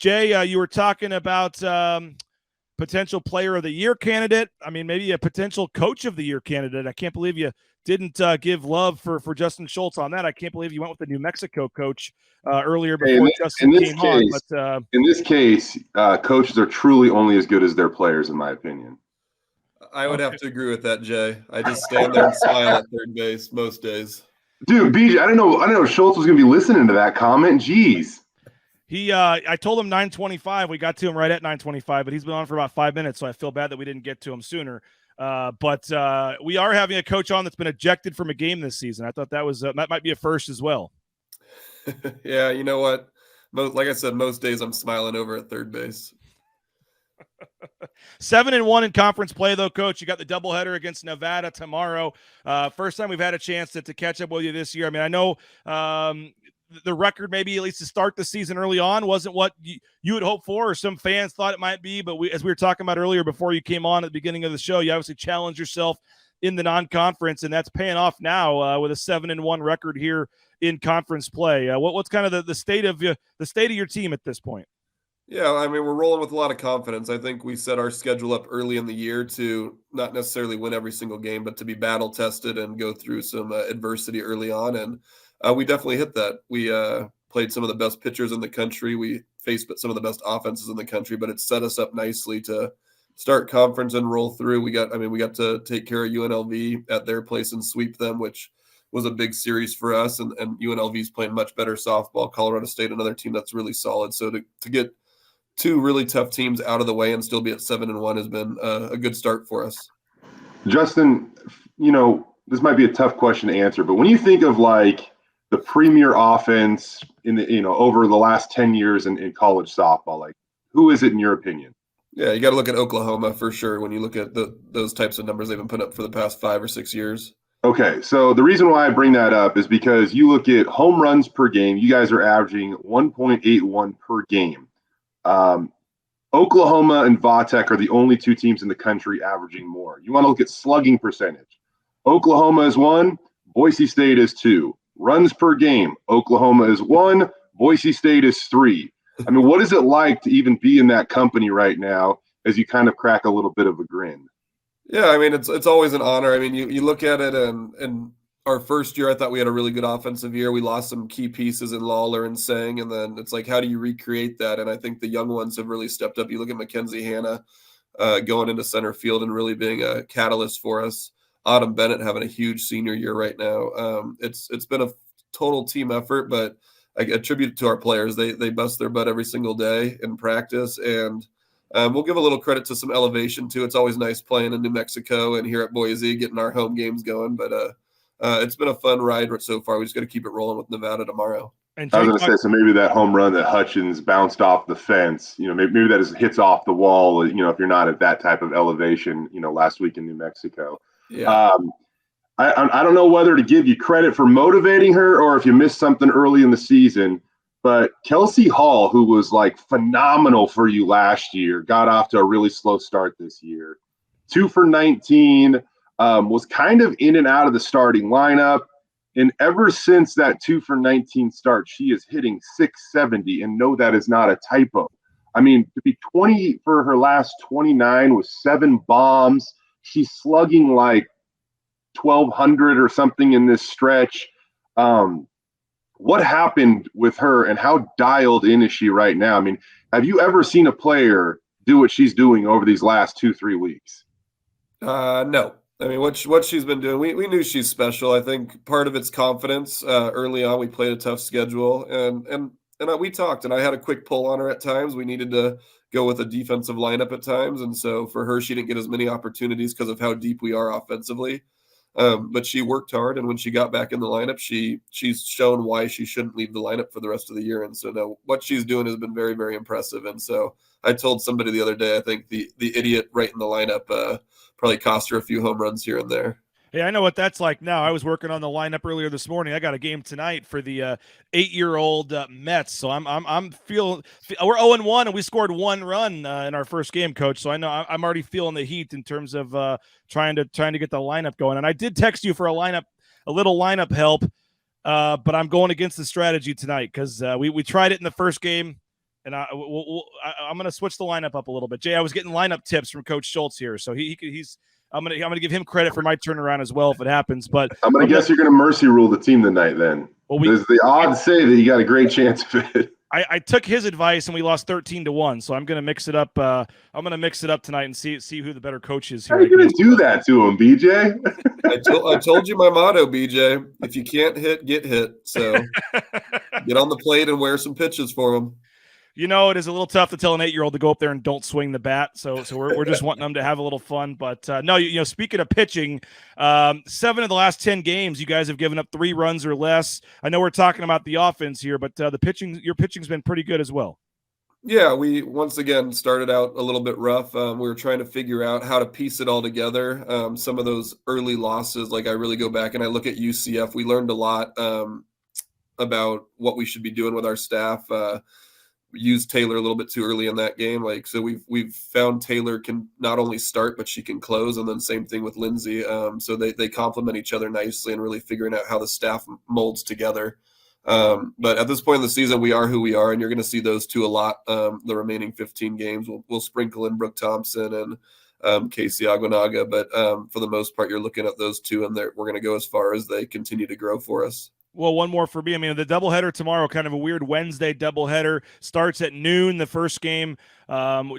Jay, you were talking about potential player of the year candidate. I mean, maybe a potential coach of the year candidate. I can't believe you didn't give love for Justin Shults on that. I can't believe you went with the New Mexico coach earlier before Justin came on. But in this case, coaches are truly only as good as their players, in my opinion. I would have to agree with that, Jay. I just stand there and smile at third base most days. Dude, BJ, I didn't know Schultz was going to be listening to that comment. Jeez. I told him 9:25. We got to him right at 9:25, but he's been on for about 5 minutes, so I feel bad that we didn't get to him sooner. But we are having a coach on that's been ejected from a game this season. I thought that might be a first as well. Yeah, you know what? Like I said, most days I'm smiling over at third base. 7-1 in conference play, though, Coach. You got the doubleheader against Nevada tomorrow. First time we've had a chance to catch up with you this year. I mean, I know the record, maybe at least to start the season early on, wasn't what you would hope for, or some fans thought it might be. But as we were talking about earlier before you came on at the beginning of the show, you obviously challenged yourself in the non-conference, and that's paying off now with a 7-1 record here in conference play. What's kind of the state of your team at this point? Yeah, I mean, we're rolling with a lot of confidence. I think we set our schedule up early in the year to not necessarily win every single game, but to be battle tested and go through some adversity early on. And we definitely hit that. We played some of the best pitchers in the country. We faced some of the best offenses in the country, but it set us up nicely to start conference and roll through. We got to take care of UNLV at their place and sweep them, which was a big series for us. And UNLV's playing much better softball. Colorado State, another team that's really solid. So to get two really tough teams out of the way and still be at 7-1 has been a good start for us. Justin, this might be a tough question to answer, but when you think of like the premier offense in the, over the last 10 years in college softball, like who is it in your opinion? Yeah, you got to look at Oklahoma for sure when you look at those types of numbers they've been putting up for the past 5 or 6 years. Okay, so the reason why I bring that up is because you look at home runs per game. You guys are averaging 1.81 per game. Oklahoma and Vatech are the only two teams in the country averaging more. You want to look at slugging percentage. Oklahoma is 1, Boise State is 2. Runs per game, Oklahoma is 1, Boise State is 3. I mean, what is it like to even be in that company right now as you kind of crack a little bit of a grin? Yeah, I mean, it's always an honor. I mean, you look at it and our first year, I thought we had a really good offensive year. We lost some key pieces in Lawler and Sang, and then it's like, how do you recreate that? And I think the young ones have really stepped up. You look at Mackenzie Hanna going into center field and really being a catalyst for us. Autumn Bennett having a huge senior year right now. It's been a total team effort, but I attribute it to our players. They bust their butt every single day in practice, and we'll give a little credit to some elevation too. It's always nice playing in New Mexico and here at Boise, getting our home games going, but it's been a fun ride so far. We just got to keep it rolling with Nevada tomorrow. I was going to say, so maybe that home run that Hutchins bounced off the fence, maybe that hits off the wall, if you're not at that type of elevation, last week in New Mexico. Yeah. I don't know whether to give you credit for motivating her or if you missed something early in the season, but Kelsey Hall, who was like phenomenal for you last year, got off to a really slow start this year. 2 for 19. Was kind of in and out of the starting lineup. And ever since that 2 for 19 start, she is hitting 670. And no, that is not a typo. I mean, to be 20 for her last 29 with 7 bombs, she's slugging like 1,200 or something in this stretch. What happened with her and how dialed in is she right now? I mean, have you ever seen a player do what she's doing over these last 2-3 weeks? No. I mean, what she's been doing, we knew she's special. I think part of it's confidence. Early on, we played a tough schedule, and we talked, and I had a quick pull on her at times. We needed to go with a defensive lineup at times, and so for her, she didn't get as many opportunities because of how deep we are offensively. But she worked hard, and when she got back in the lineup, she's shown why she shouldn't leave the lineup for the rest of the year. And so now what she's doing has been very, very impressive. And so I told somebody the other day, I think the idiot right in the lineup probably cost her a few home runs here and there. Hey, I know what that's like now. I was working on the lineup earlier this morning. I got a game tonight for the 8-year-old Mets. So I'm feeling we're 0-1 and we scored 1 run in our first game, Coach. So I know I'm already feeling the heat in terms of trying to get the lineup going. And I did text you for a little lineup help, but I'm going against the strategy tonight because we tried it in the first game. And I'm going to switch the lineup up a little bit. Jay, I was getting lineup tips from Coach Shults here, so he's. I'm gonna give him credit for my turnaround as well if it happens. But I'm gonna guess you're gonna mercy rule the team tonight. Then does the odds say that you got a great chance of it? I took his advice and we lost 13-1, so I'm gonna mix it up. I'm gonna mix it up tonight and see who the better coach is here. How are you gonna do that to him, BJ? I told you my motto, BJ. If you can't hit, get hit. So get on the plate and wear some pitches for him. You know, it is a little tough to tell an 8-year-old to go up there and don't swing the bat. So we're just wanting them to have a little fun. But no, speaking of pitching, 7 of the last 10 games, you guys have given up 3 runs or less. I know we're talking about the offense here, but your pitching's been pretty good as well. Yeah, we once again started out a little bit rough. We were trying to figure out how to piece it all together. Some of those early losses, like I really go back and I look at UCF. We learned a lot about what we should be doing with our staff. Used Taylor a little bit too early in that game. So we've found Taylor can not only start, but she can close. And then same thing with Lindsay. So they complement each other nicely and really figuring out how the staff molds together. But at this point in the season, we are who we are, and you're going to see those two a lot. The remaining 15 games, we'll sprinkle in Brooke Thompson and Casey Aguanaga. But for the most part, you're looking at those two, and we're going to go as far as they continue to grow for us. Well, one more for me. I mean, the doubleheader tomorrow, kind of a weird Wednesday doubleheader, starts at noon, the first game.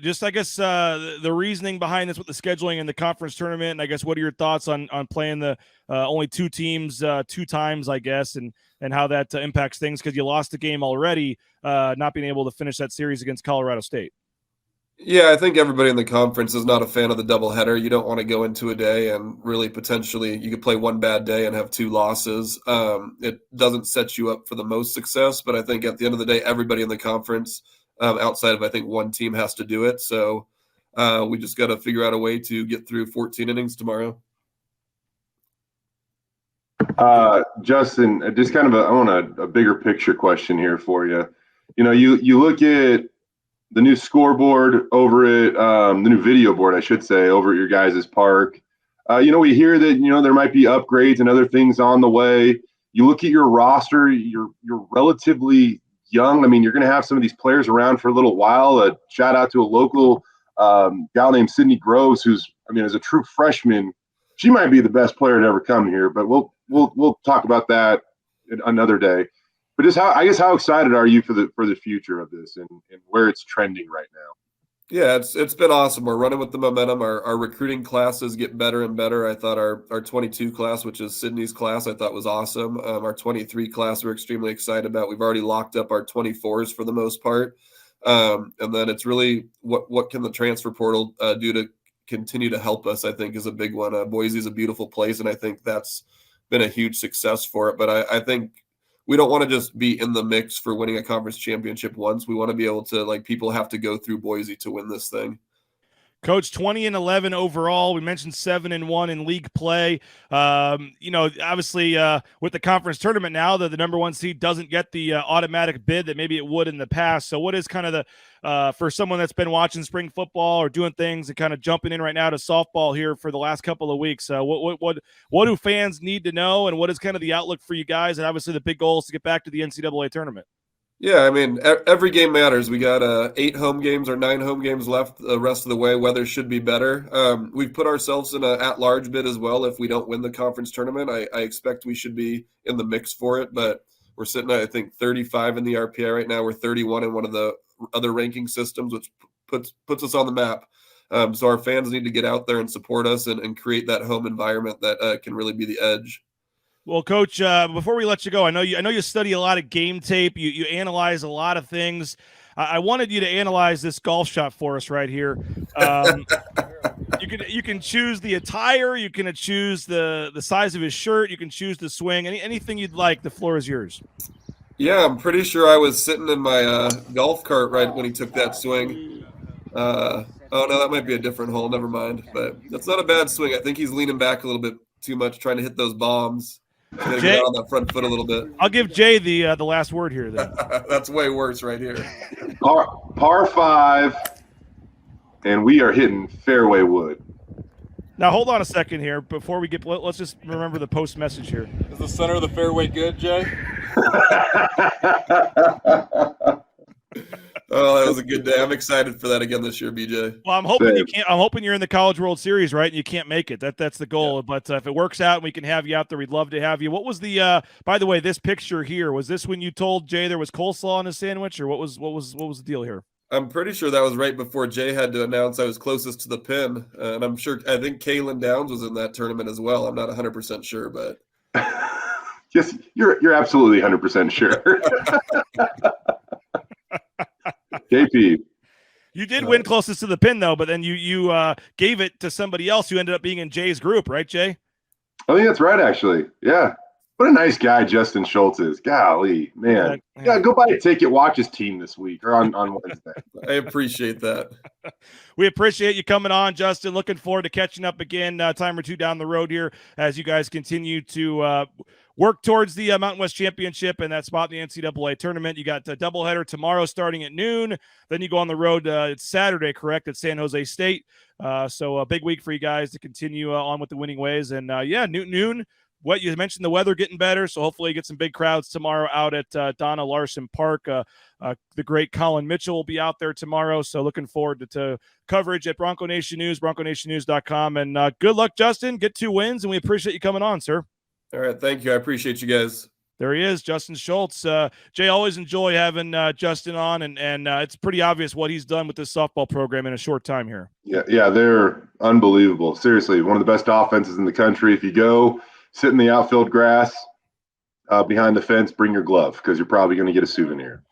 Just, I guess, the reasoning behind this with the scheduling and the conference tournament, and I guess what are your thoughts on playing the only 2 teams 2 times, I guess, and how that impacts things because you lost the game already, not being able to finish that series against Colorado State? Yeah, I think everybody in the conference is not a fan of the doubleheader. You don't want to go into a day and really potentially you could play one bad day and have 2 losses. It doesn't set you up for the most success, but I think at the end of the day, everybody in the conference, outside of I think one team, has to do it. So we just got to figure out a way to get through 14 innings tomorrow. Justin, just kind of I want a bigger picture question here for you. You look at the new scoreboard over at the new video board, I should say, over at your guys' park. We hear that, there might be upgrades and other things on the way. You look at your roster, you're relatively young. I mean, you're going to have some of these players around for a little while. A shout out to a local gal named Sydney Groves, who's, as a true freshman, she might be the best player to ever come here, but we'll talk about that another day. But just how excited are you for the future of this and where it's trending right now? Yeah, it's been awesome. We're running with the momentum. Our recruiting classes get better and better. I thought our 22 class, which is Sydney's class, I thought was awesome. Our 23 class we're extremely excited about. We've already locked up our 24s for the most part. And then it's really what can the transfer portal do to continue to help us, I think, is a big one. Boise is a beautiful place, and I think that's been a huge success for it. But I think we don't want to just be in the mix for winning a conference championship once. We want to be able to, people have to go through Boise to win this thing. Coach, 20-11 overall. We mentioned 7-1 in league play. Obviously with the conference tournament now, the number 1 seed doesn't get the automatic bid that maybe it would in the past. So what is kind of the for someone that's been watching spring football or doing things and kind of jumping in right now to softball here for the last couple of weeks? What do fans need to know, and what is kind of the outlook for you guys? And obviously the big goal is to get back to the NCAA tournament. Yeah, every game matters. We got 8 home games or 9 home games left the rest of the way. Weather should be better. We've put ourselves in an at-large bid as well. If we don't win the conference tournament, I expect we should be in the mix for it. But we're sitting at, I think, 35 in the RPI right now. We're 31 in one of the other ranking systems, which puts us on the map. So our fans need to get out there and support us and create that home environment that can really be the edge. Well, Coach, before we let you go, I know you study a lot of game tape. You analyze a lot of things. I wanted you to analyze this golf shot for us right here. You can choose the attire. You can choose the size of his shirt. You can choose the swing. Anything you'd like. The floor is yours. Yeah, I'm pretty sure I was sitting in my golf cart right when he took that swing. Oh, no, that might be a different hole. Never mind. But that's not a bad swing. I think he's leaning back a little bit too much, trying to hit those bombs. Jay, get on that front foot a little bit. I'll give Jay the last word here then. That's way worse right here. Par 5, and we are hitting fairway wood. Now hold on a second here before we get. Let's just remember the post message here. Is the center of the fairway good, Jay? Oh, that was a good day. I'm excited for that again this year, BJ. Well, I'm hoping Same. you can't. I'm hoping you're in the College World Series, right? And you can't make it. That's the goal. Yeah. But if it works out and we can have you out there, we'd love to have you. What was the? By the way, this picture here, was this when you told Jay there was coleslaw on his sandwich, or what was the deal here? I'm pretty sure that was right before Jay had to announce I was closest to the pin, and I think Kalen Downs was in that tournament as well. I'm not 100% sure, but Yes, you're absolutely 100% sure. JP. You did win closest to the pin though, but then you gave it to somebody else who ended up being in Jay's group, right, Jay? I think that's right, actually. Yeah. What a nice guy Justin Shults is. Golly, man. Yeah, go buy a ticket, watch his team this week or on Wednesday. I appreciate that. We appreciate you coming on, Justin. Looking forward to catching up again time or two down the road here as you guys continue to work towards the Mountain West Championship and that spot in the NCAA tournament. You got a doubleheader tomorrow starting at noon. Then you go on the road. It's Saturday, correct, at San Jose State. So a big week for you guys to continue on with the winning ways. And, noon. What you mentioned, the weather getting better, so hopefully you get some big crowds tomorrow out at Donna Larson Park. The great Colin Mitchell will be out there tomorrow, so looking forward to coverage at Bronco Nation News, BroncoNationNews.com. And good luck, Justin. Get 2 wins, and we appreciate you coming on, sir. All right, thank you. I appreciate you guys. There he is, Justin Shults. Jay, always enjoy having Justin on, and it's pretty obvious what he's done with this softball program in a short time here. Yeah, they're unbelievable. Seriously, one of the best offenses in the country. If you go sit in the outfield grass behind the fence, bring your glove because you're probably going to get a souvenir.